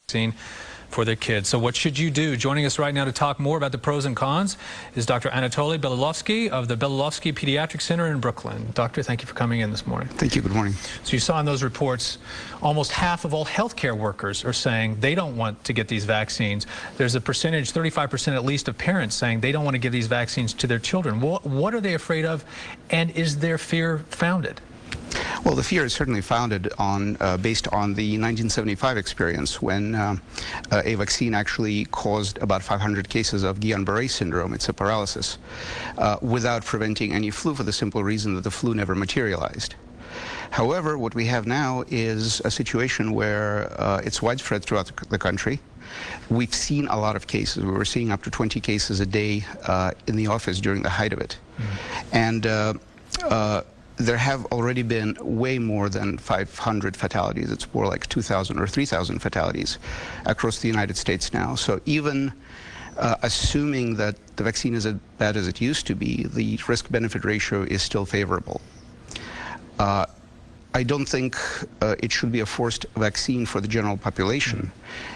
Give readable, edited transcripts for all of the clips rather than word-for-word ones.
vaccine for their kids. So what should you do? Joining us right now to talk more about the pros and cons is Dr. Anatoly Belilovsky of the Belilovsky Pediatric Center in Brooklyn. Doctor, thank you for coming in this morning. Thank you. Good morning. So you saw in those reports, almost half of all healthcare workers are saying they don't want to get these vaccines. There's a percentage, 35% at least, of parents saying they don't want to give these vaccines to their children. What are they afraid of, and is their fear founded? Well, the fear is certainly founded on, based on the 1975 experience when a vaccine actually caused about 500 cases of Guillain-Barré syndrome. It's a paralysis, without preventing any flu, for the simple reason that the flu never materialized. However, what we have now is a situation where it's widespread throughout the country. We've seen a lot of cases. We were seeing up to 20 cases a day in the office during the height of it. And there have already been way more than 500 fatalities. It's more like 2,000 or 3,000 fatalities across the United States now. So even assuming that the vaccine is as bad as it used to be, the risk-benefit ratio is still favorable. I don't think it should be a forced vaccine for the general population,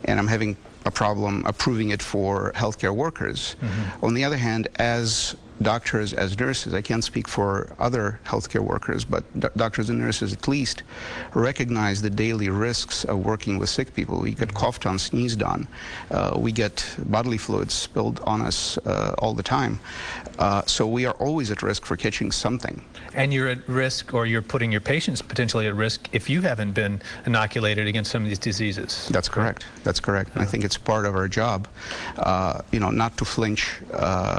and I'm having a problem approving it for healthcare workers. On the other hand, as doctors, as nurses, I can't speak for other healthcare workers, but doctors and nurses at least recognize the daily risks of working with sick people. We get coughed on, sneezed on. We get bodily fluids spilled on us all the time. So we are always at risk for catching something. And you're at risk, or you're putting your patients potentially at risk, if you haven't been inoculated against some of these diseases. That's correct. That's correct. And I think it's part of our job, not to flinch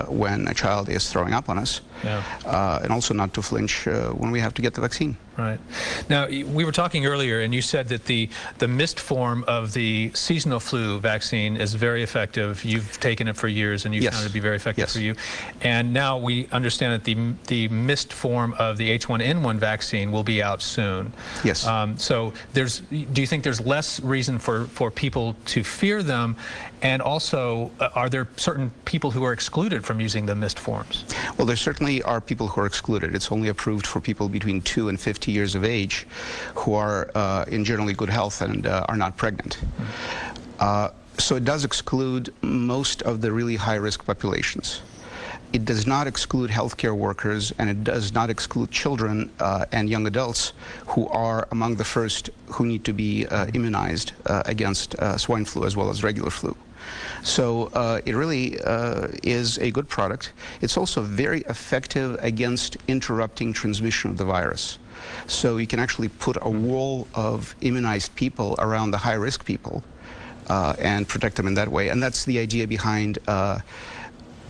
when a child is throwing up on us, and also not to flinch when we have to get the vaccine. Right. Now, we were talking earlier, and you said that the mist form of the seasonal flu vaccine is very effective. You've taken it for years, and you found it to be very effective for you. And now we understand that the mist form of the H1N1 vaccine will be out soon. Yes. So do you think there's less reason for people to fear them? And also, are there certain people who are excluded from using the mist forms? Well, there certainly are people who are excluded. It's only approved for people between 2 and 50 years of age who are in generally good health and are not pregnant. So it does exclude most of the really high-risk populations. It does not exclude healthcare workers, and it does not exclude children and young adults who are among the first who need to be immunized against swine flu as well as regular flu. So it really is a good product. It's also very effective against interrupting transmission of the virus. So you can actually put a wall of immunized people around the high-risk people and protect them in that way. And that's the idea behind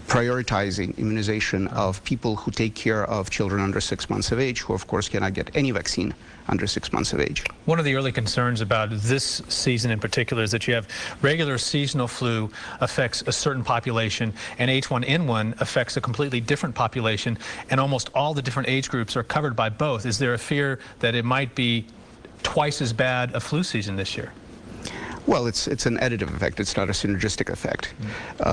prioritizing immunization of people who take care of children under 6 months of age, who of course cannot get any vaccine under 6 months of age. One of the early concerns about this season in particular is that you have regular seasonal flu affects a certain population, and H1N1 affects a completely different population, and almost all the different age groups are covered by both. Is there a fear that it might be twice as bad a flu season this year? Well, it's an additive effect. It's not a synergistic effect.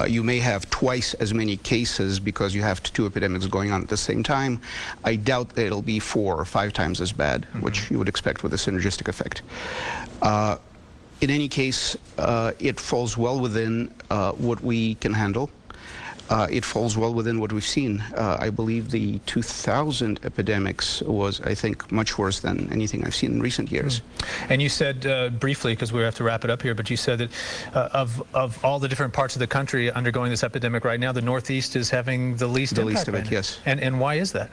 You may have twice as many cases because you have two epidemics going on at the same time. I doubt that it'll be 4 or 5 times as bad, which you would expect with a synergistic effect. In any case, it falls well within what we can handle. It falls well within what we've seen. I believe the 2000 epidemics was, I think, much worse than anything I've seen in recent years. And you said briefly, because we have to wrap it up here, but you said that of all the different parts of the country undergoing this epidemic right now, the Northeast is having the least impact. The least of it, yes. And why is that?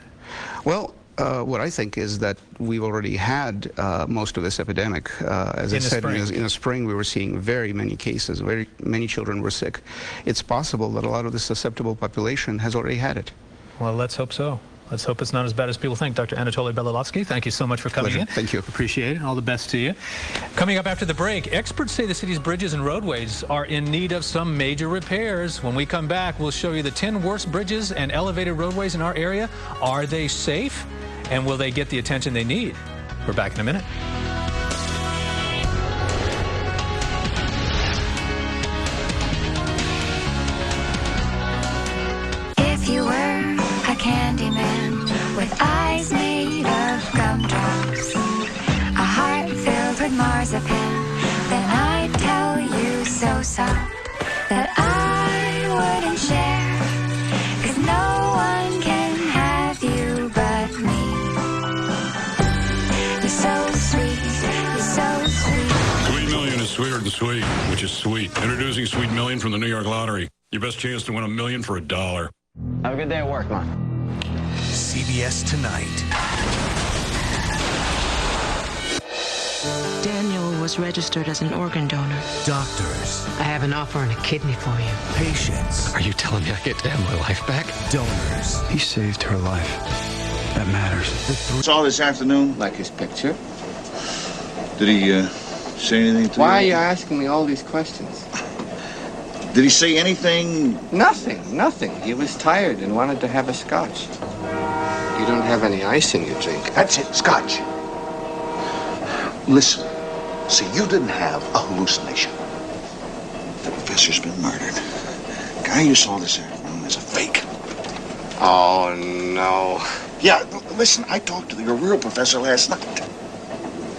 Well, what I think is that we've already had most of this epidemic. As I said, in the spring we were seeing very many cases, very many children were sick. It's possible that a lot of the susceptible population has already had it. Well, let's hope so. Let's hope it's not as bad as people think. Dr. Anatoly Belilovsky, thank you so much for coming in. Thank you. Appreciate it. All the best to you. Coming up after the break, experts say the city's bridges and roadways are in need of some major repairs. When we come back, we'll show you the 10 worst bridges and elevated roadways in our area. Are they safe? And will they get the attention they need? We're back in a minute. If you were a candy man with eyes made of gumdrops, a heart filled with marzipan, then I'd tell you us up that I wouldn't share. 'Cause no one can have you but me. You're so sweet, you're so sweet. Sweet Million is sweeter than sweet, which is sweet. Introducing Sweet Million from the New York Lottery. Your best chance to win $1 million for $1. Have a good day at work, man. CBS Tonight. Daniel was registered as an organ donor. Doctors. I have an offer and a kidney for you. Patients. Are you telling me I get to have my life back? Donors. He saved her life. That matters. Saw this afternoon. Like his picture? Did he say anything to you? Why are you asking me all these questions? Did he say anything? Nothing. He was tired and wanted to have a scotch. You don't have any ice in your drink. That's it, scotch. Listen, see, you didn't have a hallucination. The professor's been murdered. The guy you saw this afternoon is a fake. Oh, no. Yeah, listen, I talked to your real professor last night.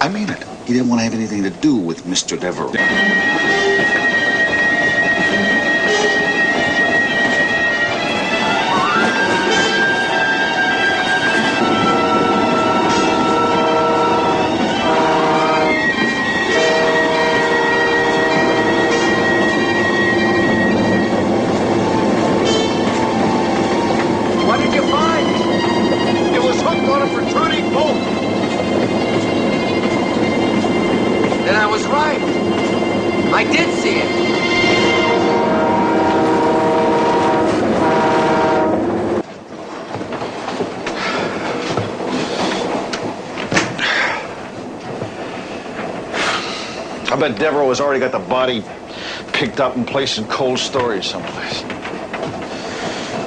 I mean it. He didn't want to have anything to do with Mr. Devereaux. What did you find? It was hooked on a protruding bolt. Then I was right. I did see it. I bet Devereaux has already got the body picked up and placed in cold storage someplace.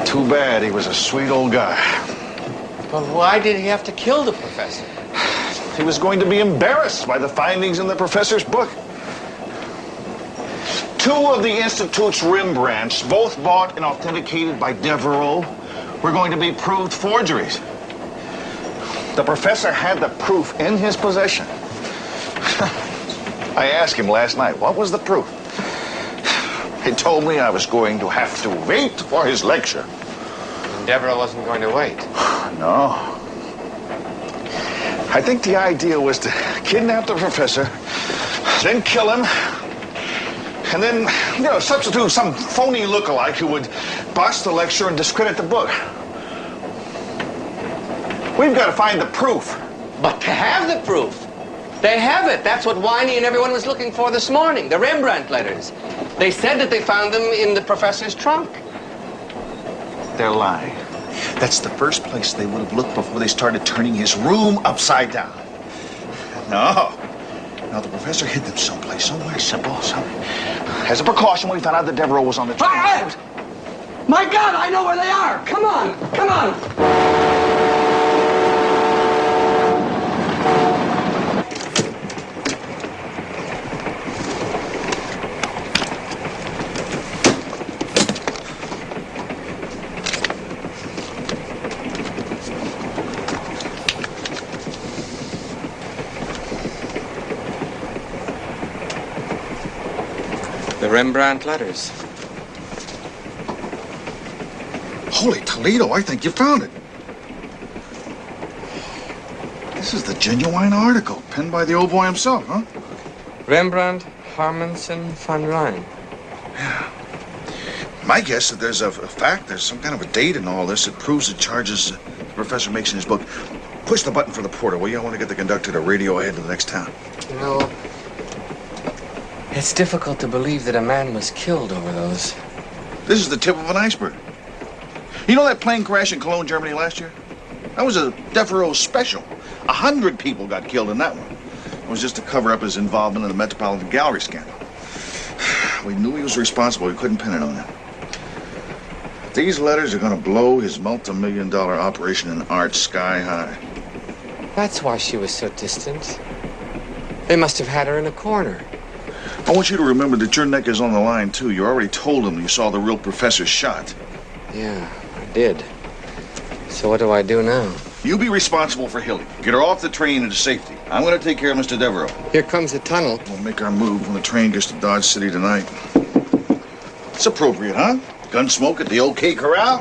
Too bad, he was a sweet old guy. But why did he have to kill the professor? He was going to be embarrassed by the findings in the professor's book. 2 of the Institute's Rembrandts, both bought and authenticated by Devereaux, were going to be proved forgeries. The professor had the proof in his possession. I asked him last night, what was the proof? He told me I was going to have to wait for his lecture. Devereaux wasn't going to wait. No. I think the idea was to kidnap the professor, then kill him, and then, substitute some phony lookalike who would botch the lecture and discredit the book. We've got to find the proof. But to have the proof, they have it. That's what Winey and everyone was looking for this morning, the Rembrandt letters. They said that they found them in the professor's trunk. They're lying. That's the first place they would have looked before they started turning his room upside down. No. No, the professor hid them someplace, somewhere simple. As a precaution, when he found out that Devereaux was on the train. My God, I know where they are. Come on, come on. The Rembrandt letters. Holy Toledo, I think you found it. This is the genuine article, penned by the old boy himself, huh? Rembrandt, Harmanson, van Rijn. Yeah. My guess that there's a fact, there's some kind of a date in all this that proves the charges the professor makes in his book. Push the button for the porter, will you? I want to get the conductor to radio ahead to the next town. You know, it's difficult to believe that a man was killed over those. This is the tip of an iceberg. You know that plane crash in Cologne, Germany last year? That was a Devereaux special. 100 people got killed in that one. It was just to cover up his involvement in the Metropolitan Gallery scandal. We knew he was responsible. We couldn't pin it on him. These letters are going to blow his multi-million-dollar operation in art sky high. That's why she was so distant. They must have had her in a corner. I want you to remember that your neck is on the line, too. You already told them you saw the real professor shot. Yeah, I did. So what do I do now? You be responsible for Hilly. Get her off the train into safety. I'm going to take care of Mr. Devereaux. Here comes the tunnel. We'll make our move when the train gets to Dodge City tonight. It's appropriate, huh? Gunsmoke at the OK Corral?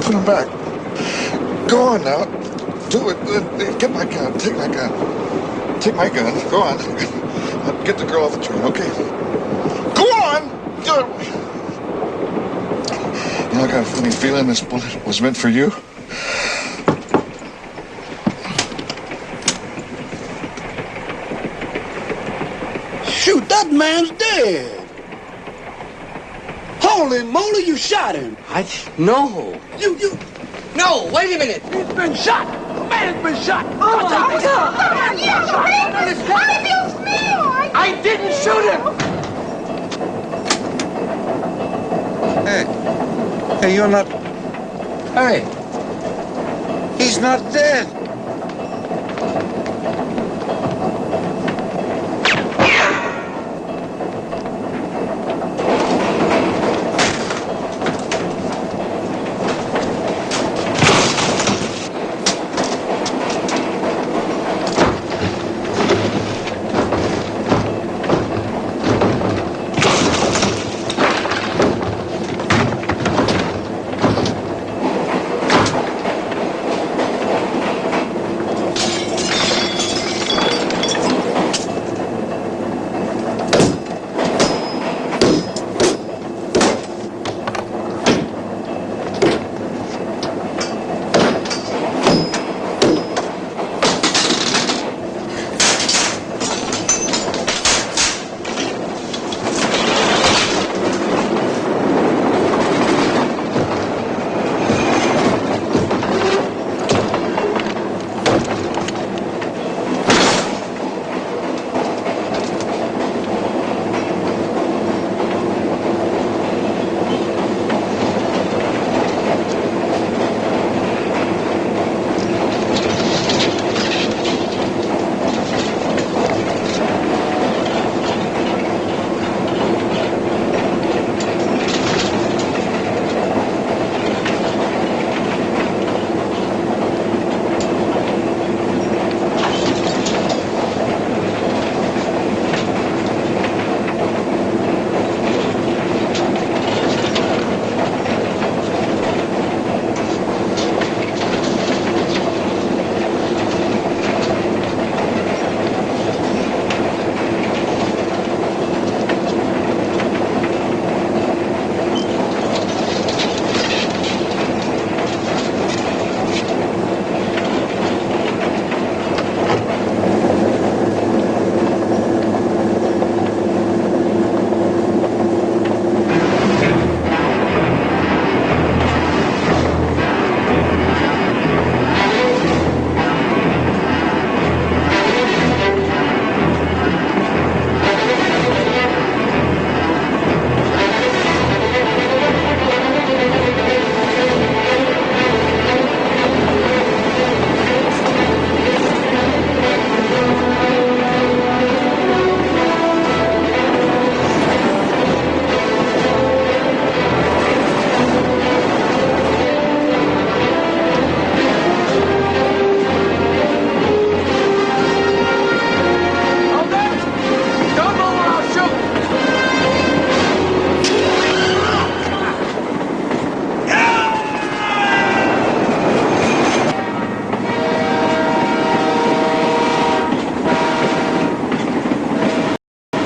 Put him back. Go on now. Do it. Get my gun. Take my gun. Take my gun. Go on. Get the girl off the train, okay? Go on! Do it. You know, I got a funny feeling this bullet was meant for you. Shoot, that man's dead. Holy moly, you shot him. No. You. No, wait a minute. He's been shot. The man's been shot. Oh, my God. I didn't shoot him. Hey, you're not... Hey. He's not dead.